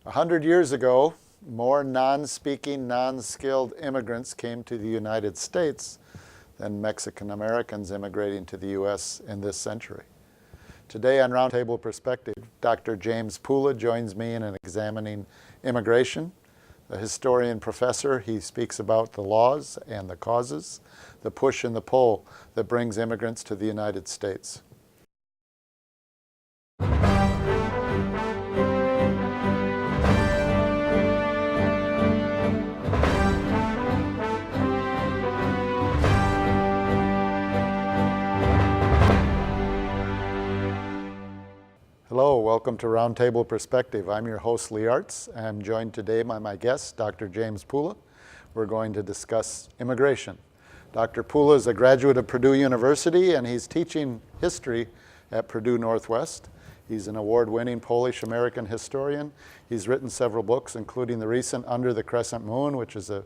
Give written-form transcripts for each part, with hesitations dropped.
100 years ago, more non-speaking, non-skilled immigrants came to the United States than Mexican Americans immigrating to the U.S. in this century. Today on Roundtable Perspective, Dr. James Pula joins me in examining immigration. A historian professor, he speaks about the laws and the causes, the push and the pull that brings immigrants to the United States. Hello, welcome to Roundtable Perspective. I'm your host, Lee Artz. I'm joined today by my guest, Dr. James Pula. We're going to discuss immigration. Dr. Pula is a graduate of Purdue University, and he's teaching history at Purdue Northwest. He's an award-winning Polish-American historian. He's written several books, including the recent Under the Crescent Moon, which is a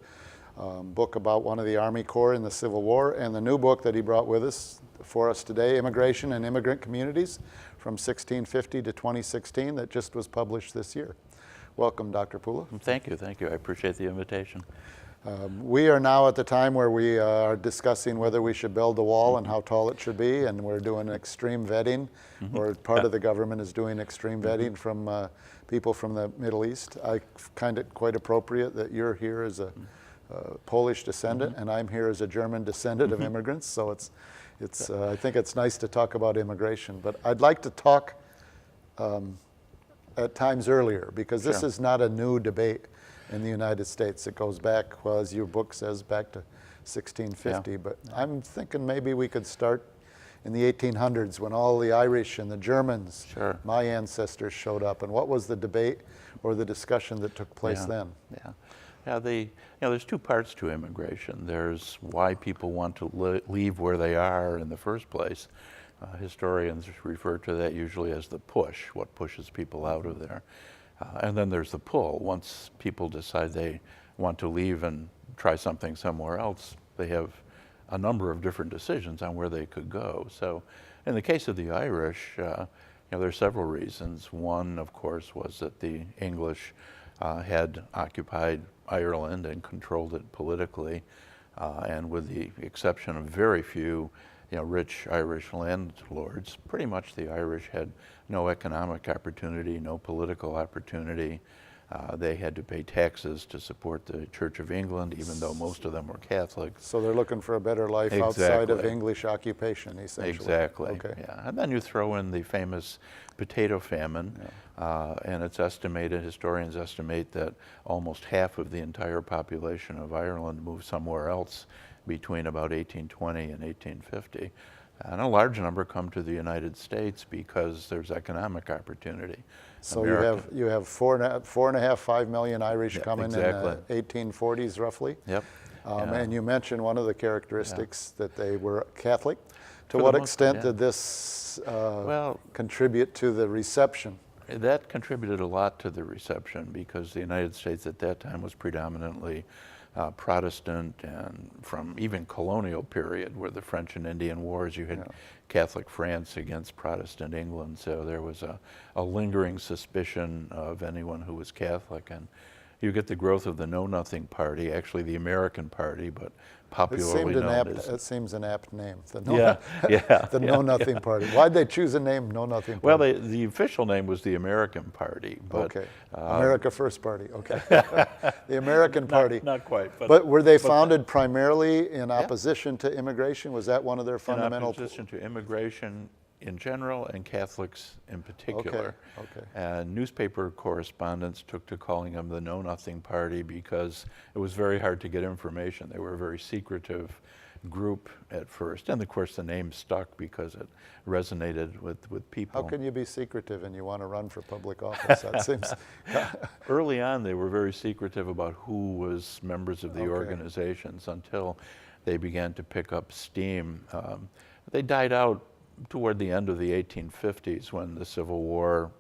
book about one of the Army Corps in the Civil War, and the new book that he brought with us for us today, Immigration and Immigrant Communities, from 1650 to 2016, that just was published this year. Welcome, Dr. Pula. Thank you. I appreciate the invitation. We are now at the time where we are discussing whether we should build a wall and how tall it should be, and we're doing extreme vetting, or part of the government is doing extreme vetting from people from the Middle East. I find it quite appropriate that you're here as a Polish descendant, and I'm here as a German descendant of immigrants, so I think it's nice to talk about immigration. But I'd like to talk at times earlier, because this is not a new debate in the United States. It goes back, well, as your book says, back to 1650. But I'm thinking maybe we could start in the 1800s when all the Irish and the Germans, my ancestors, showed up. And what was the debate or the discussion that took place then? There's two parts to immigration. There's why people want to leave where they are in the first place. Historians refer to that usually as the push, what pushes people out of there. And then there's the pull. Once people decide they want to leave and try something somewhere else, they have a number of different decisions on where they could go. So in the case of the Irish, there's several reasons. One, of course, was that the English had occupied Ireland and controlled it politically, and with the exception of very few rich Irish landlords, pretty much the Irish had no economic opportunity, no political opportunity. They had to pay taxes to support the Church of England, even though most of them were Catholic. So they're looking for a better life outside of English occupation, essentially. Exactly. Okay. Yeah. And then you throw in the famous potato famine, and it's estimated, historians estimate, that almost half of the entire population of Ireland moved somewhere else between about 1820 and 1850. And a large number come to the United States because there's economic opportunity. So you have 5 million Irish coming in the 1840s, roughly. Yep. And you mentioned one of the characteristics that they were Catholic. To what extent did this contribute to the reception? That contributed a lot to the reception, because the United States at that time was predominantly Protestant, and from even colonial period, where the French and Indian Wars, you had Catholic France against Protestant England, so there was a lingering suspicion of anyone who was Catholic. And you get the growth of the Know Nothing Party, actually the American Party, but popularly known as... It seems an apt name, the Know Nothing Party. Why'd they choose a name, Know Nothing Party? Well, the official name was the American Party. But, America First Party, okay. The American Party. Not quite. But were they founded primarily in opposition to immigration? Was that one of their fundamental... In opposition to immigration in general, and Catholics in particular. And newspaper correspondents took to calling them the Know Nothing Party because it was very hard to get information. They were a very secretive group at first, and of course the name stuck because it resonated with people. How can you be secretive and you want to run for public office? That seems... Early on they were very secretive about who was members of the organizations, until they began to pick up steam. They died out toward the end of the 1850s, when the Civil War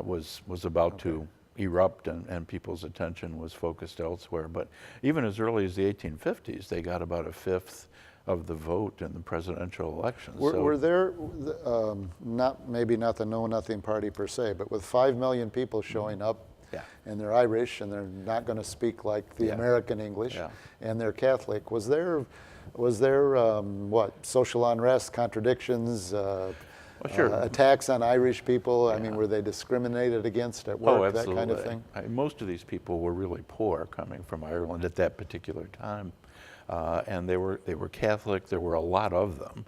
was about to erupt, and people's attention was focused elsewhere. But even as early as the 1850s, they got about a fifth of the vote in the presidential elections. Were there, maybe not the Know Nothing Party per se, but with 5 million people showing up Yeah. and they're Irish, and they're not going to speak like the Yeah. American English, Yeah. and they're Catholic. Was there what, social unrest, contradictions, Sure. attacks on Irish people? I Yeah. mean, were they discriminated against at Oh, work, that absolutely. kind of thing? Most of these people were really poor coming from Ireland at that particular time. And they were Catholic. There were a lot of them.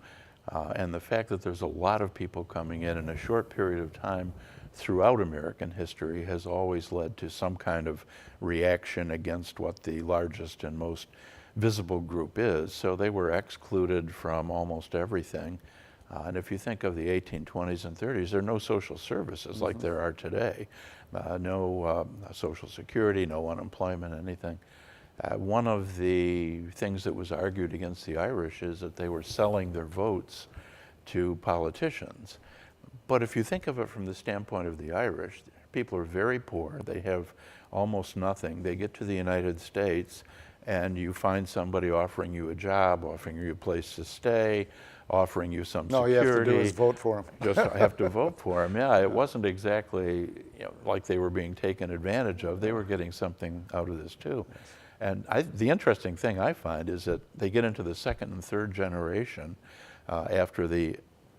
And the fact that there's a lot of people coming in a short period of time throughout American history has always led to some kind of reaction against what the largest and most visible group is. So they were excluded from almost everything. And if you think of the 1820s and 30s, there are no social services like there are today. No Social Security, no unemployment, anything. One of the things that was argued against the Irish is that they were selling their votes to politicians. But if you think of it from the standpoint of the Irish, people are very poor. They have almost nothing. They get to the United States and you find somebody offering you a job, offering you a place to stay, offering you some No, security. you have to do is vote for them. Just have to vote for them. Yeah, it wasn't exactly like they were being taken advantage of. They were getting something out of this too. And the interesting thing I find is that they get into the second and third generation after the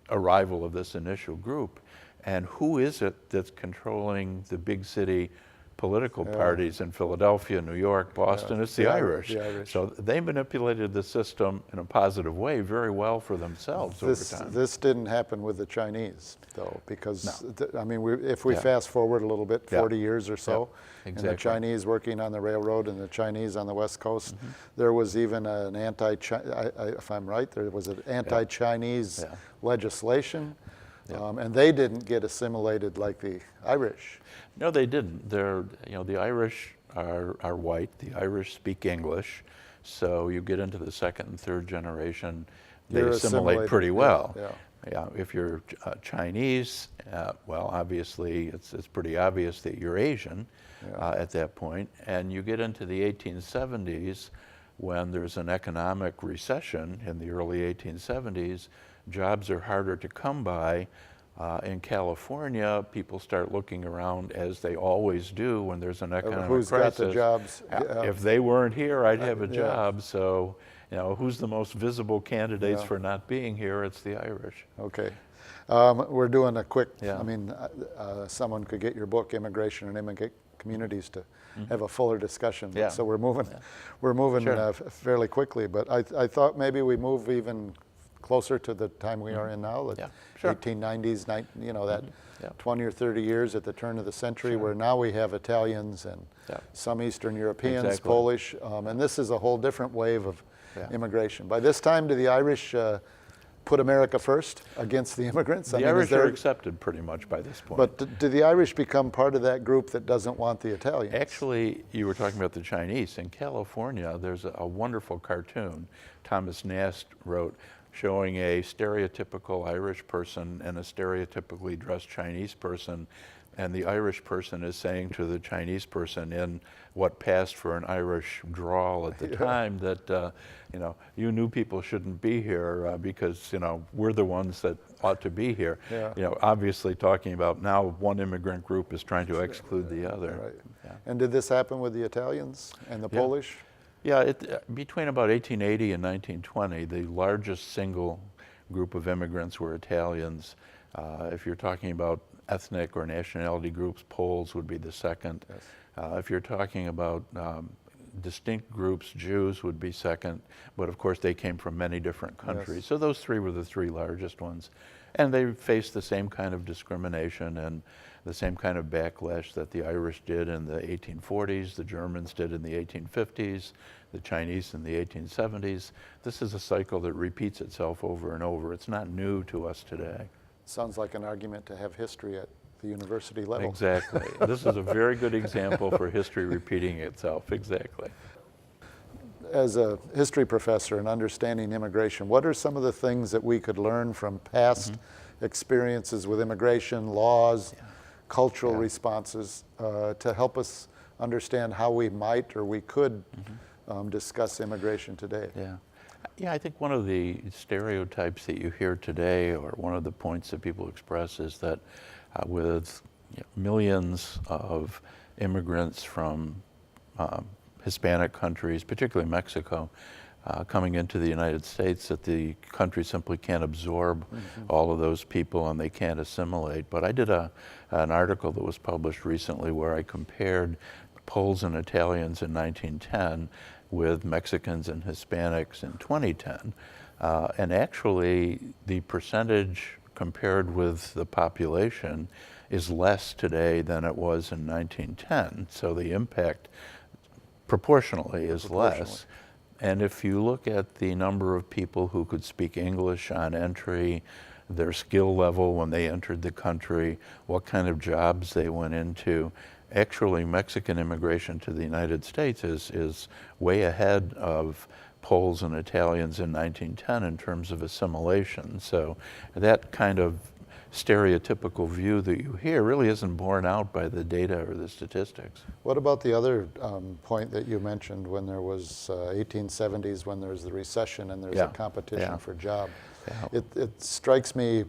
arrival of this initial group, and who is it that's controlling the big city political parties in Philadelphia, New York, Boston? It's the Irish. The Irish. So they manipulated the system in a positive way very well for themselves over time. This didn't happen with the Chinese, though, because, I mean, if we Yeah. fast forward a little bit, 40 years or so, Yeah, and the exactly. Chinese working on the railroad and the Chinese on the West Coast, there was even an if I'm right, there was an anti-Chinese Yeah. legislation, and they didn't get assimilated like the Irish. No, they didn't. The Irish are white. The Irish speak English, so you get into the second and third generation, they They're assimilate assimilated, pretty well. yeah. Yeah, if you're Chinese, well, obviously it's pretty obvious that you're Asian at that point. And you get into the 1870s when there's an economic recession in the early 1870s, jobs are harder to come by. In California, people start looking around, as they always do when there's an economic Who's crisis. got the jobs? If they weren't here, I'd have a yeah. job. So, who's the most visible candidates Yeah. for not being here? It's the Irish. Okay. We're doing a quick, Yeah. I mean, someone could get your book, Immigration and Immigrant Communities, to have a fuller discussion. Yeah. So we're moving Sure. fairly quickly. But I thought maybe we move even closer to the time we are in now, the Yeah, sure. 1890s, that Yeah. 20 or 30 years at the turn of the century, where now we have Italians and Yeah. some Eastern Europeans, Exactly. Polish, and this is a whole different wave of Yeah. immigration. By this time, do the Irish put America first against the immigrants? The Irish are accepted pretty much by this point. But do the Irish become part of that group that doesn't want the Italians? Actually, you were talking about the Chinese. In California, there's a wonderful cartoon Thomas Nast wrote showing a stereotypical Irish person and a stereotypically dressed Chinese person. And the Irish person is saying to the Chinese person in what passed for an Irish drawl at the time that, you new people shouldn't be here because, we're the ones that ought to be here. Yeah. Obviously talking about now one immigrant group is trying to exclude the other. Right. Yeah. And did this happen with the Italians and the Polish? Yeah, between about 1880 and 1920, the largest single group of immigrants were Italians. If you're talking about ethnic or nationality groups, Poles would be the second. Yes. If you're talking about distinct groups, Jews would be second, but of course they came from many different countries. Yes. So those three were the three largest ones. And they faced the same kind of discrimination and the same kind of backlash that the Irish did in the 1840s, the Germans did in the 1850s, the Chinese in the 1870s. This is a cycle that repeats itself over and over. It's not new to us today. Sounds like an argument to have history at the university level. Exactly. This is a very good example for history repeating itself. Exactly. As a history professor and understanding immigration, what are some of the things that we could learn from past experiences with immigration, laws, cultural responses, to help us understand how we might or we could discuss immigration today? Yeah, I think one of the stereotypes that you hear today, or one of the points that people express, is that with millions of immigrants from Hispanic countries, particularly Mexico, coming into the United States, that the country simply can't absorb all of those people and they can't assimilate. But I did an article that was published recently where I compared Poles and Italians in 1910 with Mexicans and Hispanics in 2010. And actually, the percentage compared with the population is less today than it was in 1910. So the impact proportionally is less. And if you look at the number of people who could speak English on entry, their skill level when they entered the country, what kind of jobs they went into, actually Mexican immigration to the United States is way ahead of Poles and Italians in 1910 in terms of assimilation. So that kind of stereotypical view that you hear really isn't borne out by the data or the statistics. What about the other point that you mentioned when there was 1870s, when there was the recession and there's a competition for job? It strikes me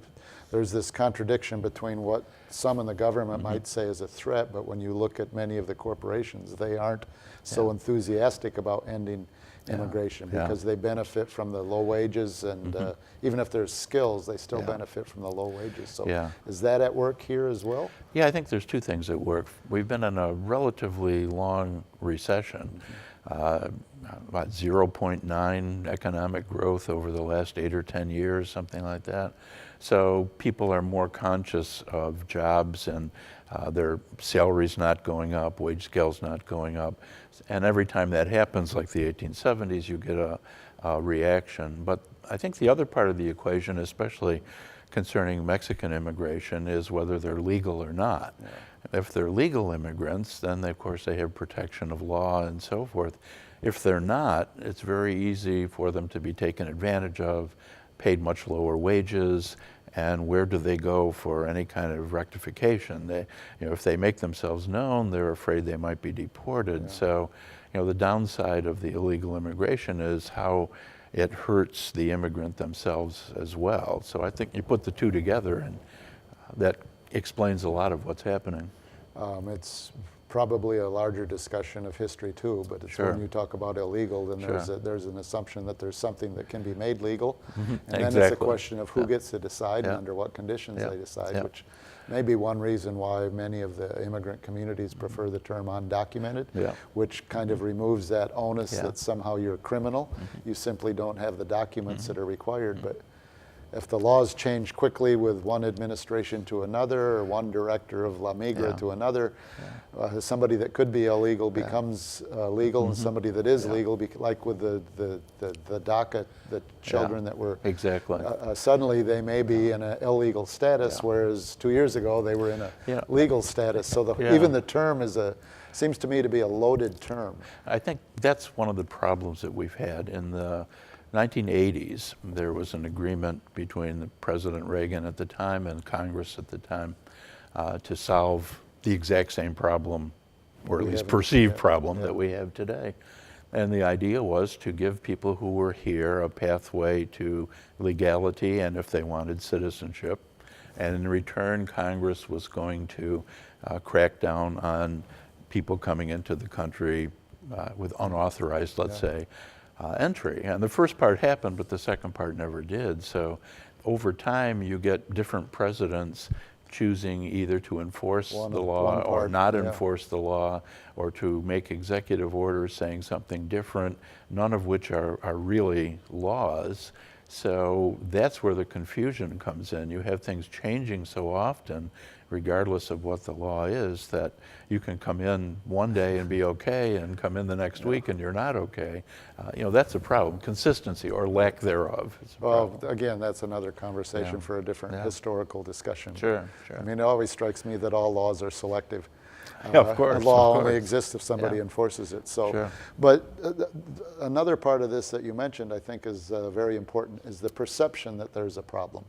there's this contradiction between what some in the government might say is a threat, but when you look at many of the corporations, they aren't so enthusiastic about ending immigration because they benefit from the low wages, and even if there's skills, they still benefit from the low wages. So is that at work here as well? Yeah, I think there's two things at work. We've been in a relatively long recession, about 0.9 economic growth over the last 8 or 10 years, something like that. So people are more conscious of jobs and their salaries not going up, wage scales not going up. And every time that happens, like the 1870s, you get a reaction. But I think the other part of the equation, especially concerning Mexican immigration, is whether they're legal or not. If they're legal immigrants, then of course they have protection of law and so forth. If they're not, it's very easy for them to be taken advantage of, paid much lower wages, and where do they go for any kind of rectification? They, if they make themselves known, they're afraid they might be deported. So, the downside of the illegal immigration is how it hurts the immigrant themselves as well. So I think you put the two together, and that explains a lot of what's happening. It's probably a larger discussion of history too, but it's when you talk about illegal, then there's an assumption that there's something that can be made legal, and then it's a question of who gets to decide and under what conditions they decide, which may be one reason why many of the immigrant communities prefer the term undocumented, which kind of removes that onus that somehow you're a criminal. You simply don't have the documents that are required. But if the laws change quickly with one administration to another, or one director of La Migra to another, somebody that could be illegal becomes legal, and somebody that is legal, like with the DACA, the children that were suddenly they may be in an illegal status, whereas 2 years ago they were in a legal status. So even the term seems to me to be a loaded term. I think that's one of the problems that we've had in the 1980s. There was an agreement between President Reagan at the time and Congress at the time to solve the exact same problem, or at least perceived problem that we have today. And the idea was to give people who were here a pathway to legality and if they wanted citizenship. And in return, Congress was going to crack down on people coming into the country with unauthorized, let's say, entry. And the first part happened, but the second part never did. So over time, you get different presidents choosing either to enforce the law or not enforce the law, or to make executive orders saying something different, none of which are really laws. So that's where the confusion comes in. You have things changing so often, regardless of what the law is, that you can come in one day and be okay and come in the next week and you're not okay. That's a problem. Consistency or lack thereof. Well, again, that's another conversation for a different historical discussion. Sure. I mean, it always strikes me that all laws are selective. Of course. A law only exists if somebody enforces it. So, but another part of this that you mentioned, I think, is very important, is the perception that there's a problem.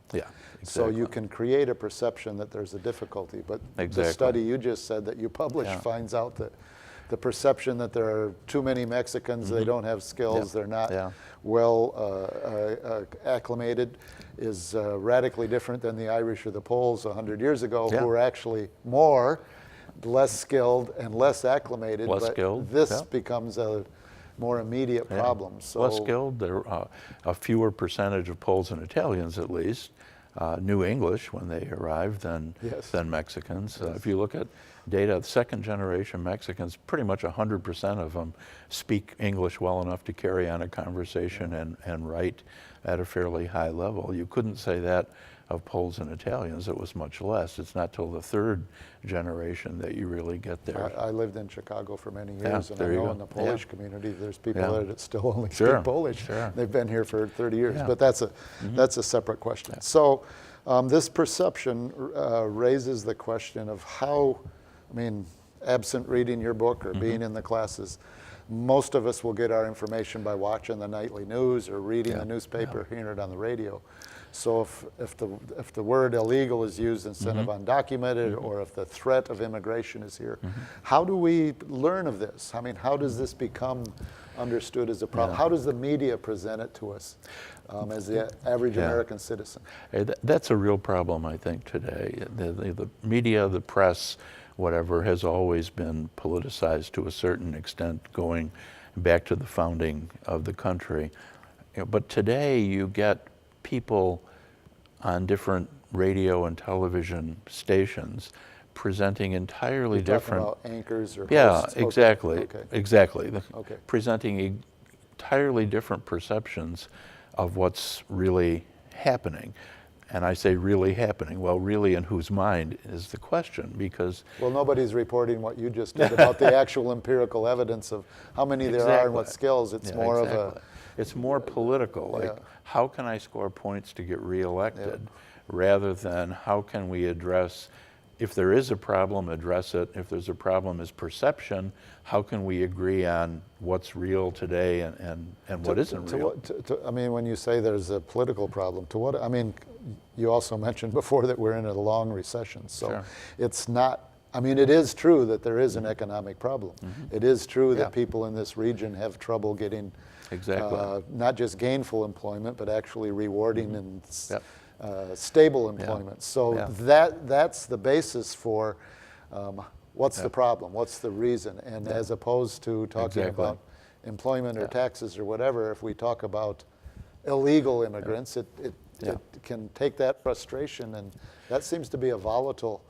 So you can create a perception that there's a difficulty, but the study you just said that you published finds out that the perception that there are too many Mexicans, they don't have skills, they're not well acclimated, is radically different than the Irish or the Poles 100 years ago, who were actually more less skilled and less acclimated, Less but skilled, this yeah. becomes a more immediate problem. So Less skilled, there a fewer percentage of Poles and Italians at least knew English when they arrived than Mexicans. If you look at data, second generation Mexicans, pretty much 100% of them speak English well enough to carry on a conversation and write at a fairly high level. You couldn't say that of Poles and Italians. It was much less. It's not till the third generation that you really get there. I lived in Chicago for many years, and I know in the Polish community there's people that still only speak Polish. They've been here for 30 years, but that's a separate question. So this perception raises the question of how, I mean, absent reading your book or being in the classes, most of us will get our information by watching the nightly news or reading the newspaper, hearing it on the radio. So if the word illegal is used instead of undocumented, or if the threat of immigration is here, how do we learn of this? I mean, how does this become understood as a problem? How does the media present it to us as the average American citizen? That's a real problem, I think, today. The media, the press, whatever, has always been politicized to a certain extent, going back to the founding of the country. But today you get people on different radio and television stations presenting entirely different. About anchors or hosts? Okay. Exactly. Presenting entirely different perceptions of what's really happening. And I say really happening. Well, really in whose mind is the question, because... Well, nobody's reporting what you just did about the actual empirical evidence of how many there are and what skills. It's more of a... It's more political, like how can I score points to get reelected, rather than how can we address, if there is a problem, address it. If there's a problem as perception, how can we agree on what's real today and what isn't real? I mean, when you say there's a political problem, to what, I mean, you also mentioned before that we're in a long recession, so it's not, I mean, it is true that there is an economic problem. It is true that people in this region have trouble getting not just gainful employment, but actually rewarding and stable employment. So that's the basis for what's the problem, what's the reason, and as opposed to talking about employment or taxes or whatever, if we talk about illegal immigrants, it can take that frustration, and that seems to be a volatile.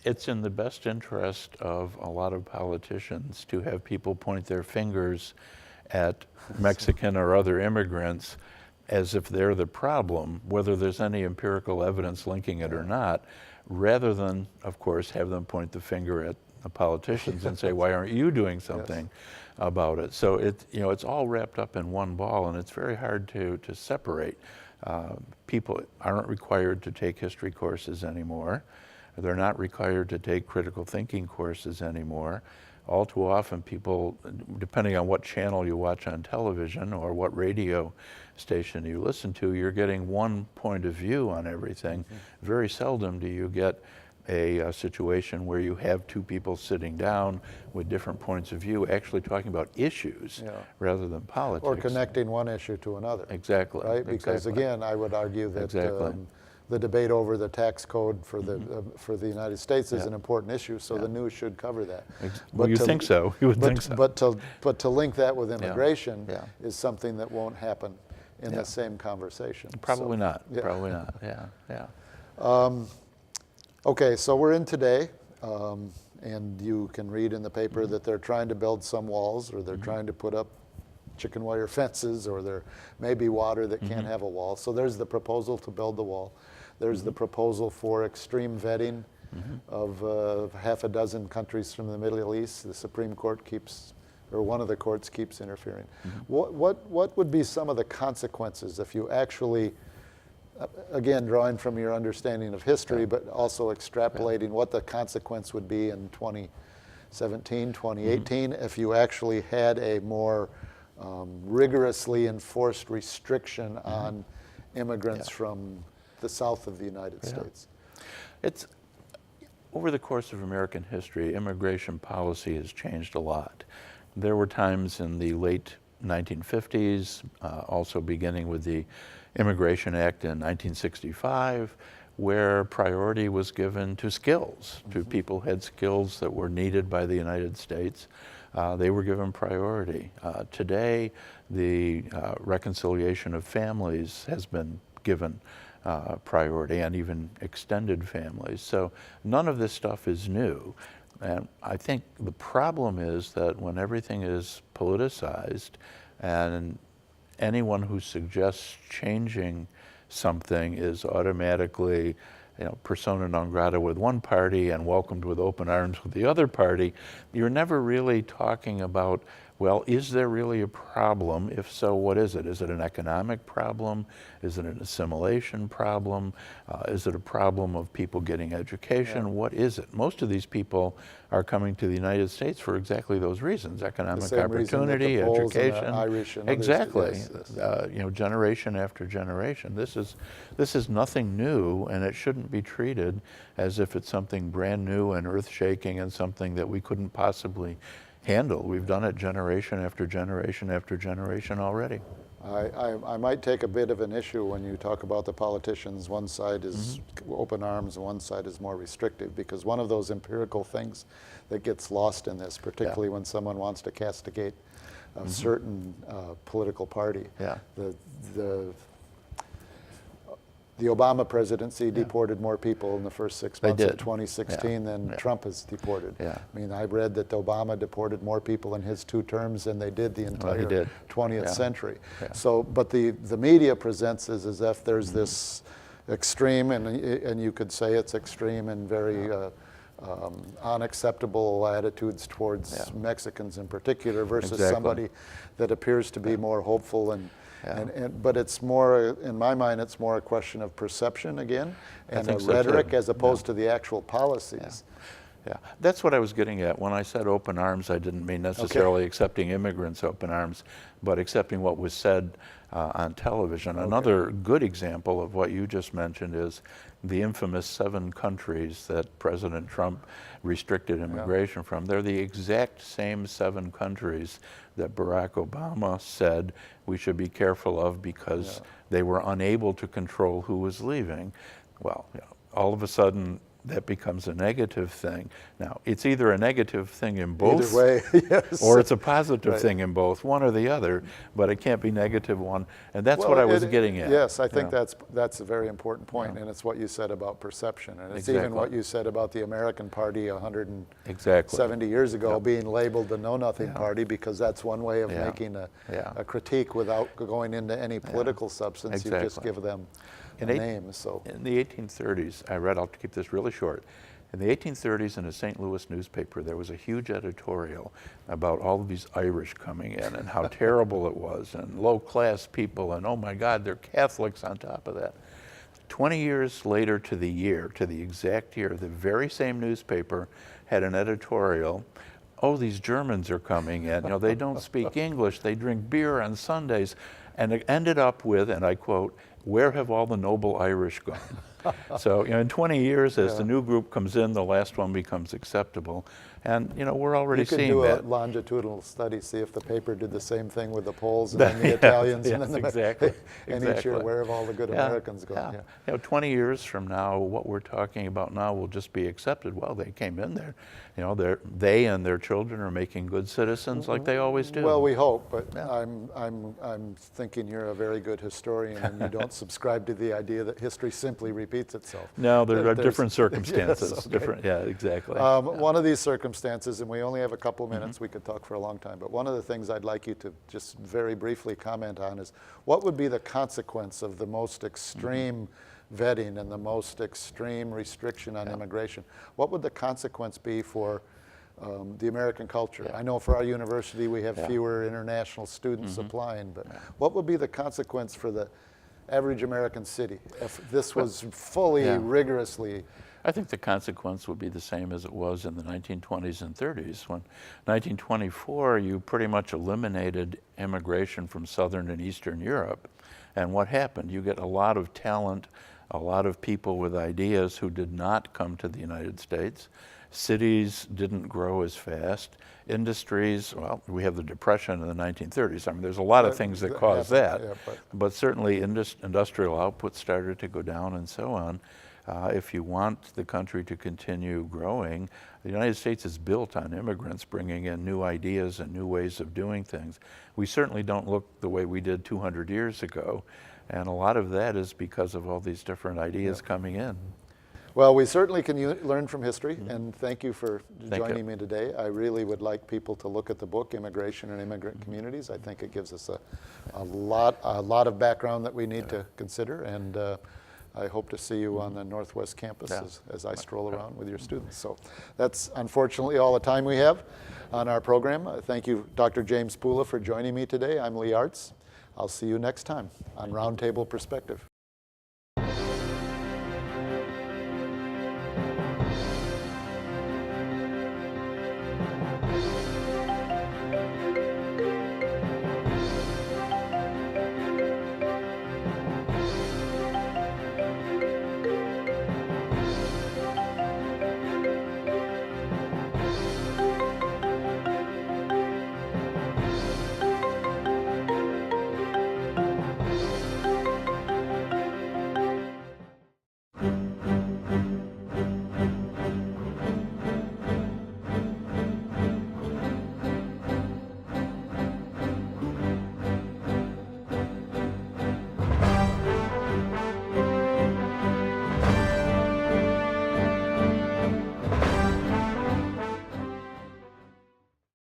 It's in the best interest of a lot of politicians to have people point their fingers at Mexican or other immigrants as if they're the problem, whether there's any empirical evidence linking it or not, rather than, of course, have them point the finger at the politicians and say, why aren't you doing something about it? So it's all wrapped up in one ball, and it's very hard to separate. People aren't required to take history courses anymore. They're not required to take critical thinking courses anymore. All too often people, depending on what channel you watch on television or what radio station you listen to, you're getting one point of view on everything. Very seldom do you get a situation where you have two people sitting down with different points of view actually talking about issues rather than politics. Or connecting one issue to another. Exactly. Right? Because again, I would argue that the debate over the tax code for the United States is an important issue, so the news should cover that. Well, you think so. You would think so. But to link that with immigration is something that won't happen in the same conversation. Probably not. Probably not. Yeah. Okay, so we're in today, and you can read in the paper that they're trying to build some walls, or they're trying to put up chicken wire fences, or there may be water that can't have a wall. So there's the proposal to build the wall. There's the proposal for extreme vetting of half a dozen countries from the Middle East. The Supreme Court keeps, or one of the courts keeps interfering. What would be some of the consequences if you actually, again, drawing from your understanding of history, but also extrapolating what the consequence would be in 2017, 2018, if you actually had a more rigorously enforced restriction on immigrants from the south of the United States? It's, over the course of American history, immigration policy has changed a lot. There were times in the late 1950s, also beginning with the Immigration Act in 1965, where priority was given to skills, to people who had skills that were needed by the United States. They were given priority. Today, the reconciliation of families has been given priority, and even extended families. So none of this stuff is new. And I think the problem is that when everything is politicized, and anyone who suggests changing something is automatically, persona non grata with one party and welcomed with open arms with the other party, you're never really talking about, well, is there really a problem? If so, what is it? Is it an economic problem? Is it an assimilation problem? Is it a problem of people getting education? Yeah. What is it? Most of these people are coming to the United States for exactly those reasons: economic opportunity, education. Irish and exactly. Yes. Generation after generation. This is nothing new, and it shouldn't be treated as if it's something brand new and earth-shaking and something that we couldn't possibly handle. We've done it generation after generation after generation already. I might take a bit of an issue when you talk about the politicians. One side is open arms and one side is more restrictive, because one of those empirical things that gets lost in this, particularly when someone wants to castigate a certain political party. Yeah. The Obama presidency deported more people in the first 6 months of 2016 than Trump has deported. Yeah. I mean, I read that Obama deported more people in his 2 terms than they did the entire 20th century. Yeah. So, but the media presents it as if there's this extreme, and you could say it's extreme and very unacceptable attitudes towards Mexicans in particular, versus somebody that appears to be more hopeful but it's more, in my mind, it's more a question of perception again, and a rhetoric as opposed to the actual policies. Yeah, that's what I was getting at. When I said open arms, I didn't mean necessarily accepting immigrants open arms, but accepting what was said on television. Another good example of what you just mentioned is the infamous 7 countries that President Trump restricted immigration from. They're the exact same 7 countries that Barack Obama said we should be careful of because they were unable to control who was leaving. Well, all of a sudden, that becomes a negative thing. Now, it's either a negative thing in both, way, or it's a positive thing in both, one or the other, but it can't be negative one. And that's what I was getting at. Yes, I think that's a very important point, and it's what you said about perception. And it's even what you said about the American Party 170 years ago being labeled the Know-Nothing Party, because that's one way of making a critique without going into any political substance. You just give them a name. So in the 1830s, I read, I'll keep this really short, in the 1830s in a St. Louis newspaper, there was a huge editorial about all of these Irish coming in and how terrible it was, and low-class people, and oh my God, they're Catholics on top of that. 20 years later to the exact year, the very same newspaper had an editorial, oh, these Germans are coming in, they don't speak English, they drink beer on Sundays, and it ended up with, and I quote, "Where have all the noble Irish gone?" So in 20 years, as the new group comes in, the last one becomes acceptable. And we're already seeing that. You could do a longitudinal study, see if the paper did the same thing with the Poles and then the Italians. Yes, and then exactly. each year, where have all the good Americans gone? 20 years from now, what we're talking about now will just be accepted. Well, they came in there. They and their children are making good citizens like they always do. Well, we hope, but I'm thinking you're a very good historian, and you don't subscribe to the idea that history simply repeats itself. No, there are different circumstances. Yes, different, exactly. One of these circumstances, and we only have a couple minutes, we could talk for a long time, but one of the things I'd like you to just very briefly comment on is, what would be the consequence of the most extreme vetting and the most extreme restriction on immigration? What would the consequence be for the American culture? I know for our university we have fewer international students applying, but what would be the consequence for the average American city if this was fully, rigorously? I think the consequence would be the same as it was in the 1920s and 30s. When 1924, you pretty much eliminated immigration from Southern and Eastern Europe. And what happened? You get a lot of talent, a lot of people with ideas who did not come to the United States. Cities didn't grow as fast. Industries, well, we have the Depression in the 1930s. I mean, there's a lot of things that caused that. But certainly industrial output started to go down and so on. If you want the country to continue growing, the United States is built on immigrants bringing in new ideas and new ways of doing things. We certainly don't look the way we did 200 years ago, and a lot of that is because of all these different ideas coming in. Well, we certainly can learn from history, and thank you for Thank joining you. me today. I really would like people to look at the book, Immigration and Immigrant Communities. I think it gives us a lot of background that we need to consider, and I hope to see you on the Northwest campus as I stroll around with your students. So that's unfortunately all the time we have on our program. Thank you, Dr. James Pula, for joining me today. I'm Lee Artz. I'll see you next time on Roundtable Perspective.